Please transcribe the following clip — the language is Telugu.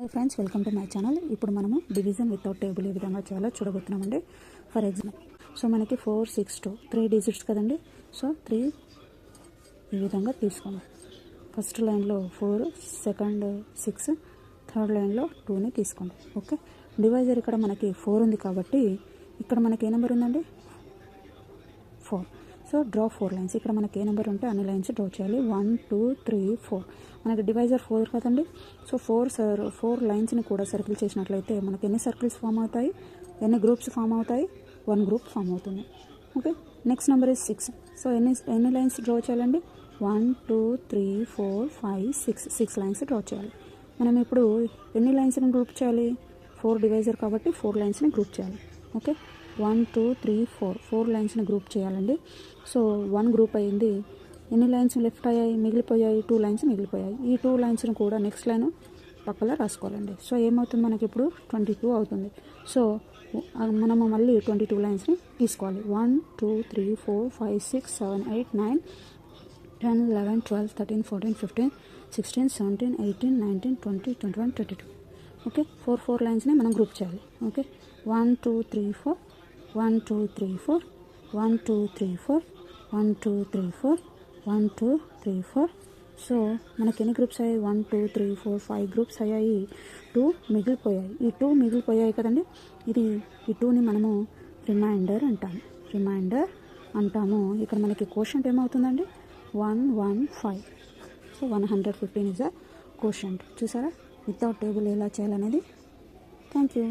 Hi friends, welcome to my channel. ఇప్పుడు మనము డివిజన్ వితౌట్ టేబుల్ ఏ విధంగా చేయాలో చూడబోతున్నామండి. ఫర్ ఎగ్జాంపుల్, సో మనకి 4, 6, 2 3 డిజిట్స్ కదండి. సో 3 ఈ విధంగా తీసుకోండి. ఫస్ట్ లైన్లో 4, సెకండ్ 6, థర్డ్ లైన్లో 2ని తీసుకోండి. ఓకే, డివైజర్ ఇక్కడ మనకి 4 ఉంది కాబట్టి ఇక్కడ మనకి ఏ నెంబర్ ఉందండి? 4. So draw 4 lines. ఇక్కడ మనకి ఏ నెంబర్ ఉంటే అన్ని లైన్స్ డ్రా చేయాలి. 1, 2, 3, 4. మనకి డివైజర్ 4 కదండి. సో 4 లైన్స్ని కూడా సర్కిల్ చేసినట్లయితే మనకి ఎన్ని సర్కిల్స్ ఫామ్ అవుతాయి, ఎన్ని గ్రూప్స్ ఫామ్ అవుతాయి? 1 గ్రూప్ ఫామ్ అవుతుంది. Okay, next number is 6. So ఎన్ని లైన్స్ డ్రా చేయాలండి? 1, 2, 3, 4, 5, 6 లైన్స్ డ్రా చేయాలి. మనం ఇప్పుడు ఎన్ని లైన్స్ని గ్రూప్ చేయాలి? 4 డివైజర్ కాబట్టి 4 లైన్స్ని గ్రూప్ చేయాలి. ఓకే, 1, 2, 3, 4 లైన్స్ని గ్రూప్ చేయాలండి. సో 1 గ్రూప్ అయింది. ఎన్ని లైన్స్ లెఫ్ట్ అయ్యాయి? మిగిలిపోయాయి 2 లైన్స్ మిగిలిపోయాయి. ఈ 2 లైన్స్ని కూడా నెక్స్ట్ లైన్ పక్కలో రాసుకోవాలండి. సో ఏమవుతుంది మనకి ఇప్పుడు 22 అవుతుంది. సో మనము మళ్ళీ 22 లైన్స్ని తీసుకోవాలి. 1, 2, 3, 4, 5, 6, 7, 8, 9, 10, 11, 12, 13, 14, 15, 16, 17, 18, 19, 20, 21, 22. ఓకే, 4 లైన్స్ని మనం గ్రూప్ చేయాలి. ఓకే, 1, 2, 3, 4, 1, 2, 3, 4, 1, 2, 3, 4, 1, 2, 3, 4, 1, 2, 3, 4. సో మనకి ఎన్ని గ్రూప్స్ అయ్యాయి? 1, 2, 3, 4, 5 గ్రూప్స్ అయ్యాయి. 2 మిగిలిపోయాయి. ఈ 2 మిగిలిపోయాయి కదండి. ఈ 2ని మనము రిమైండర్ అంటాము. ఇక్కడ మనకి కోషంట్ ఏమవుతుందండి? 115. So 115 is a quotient. చూసారా వితౌట్ టేబుల్ ఎలా చేయాలనేది. Thank you.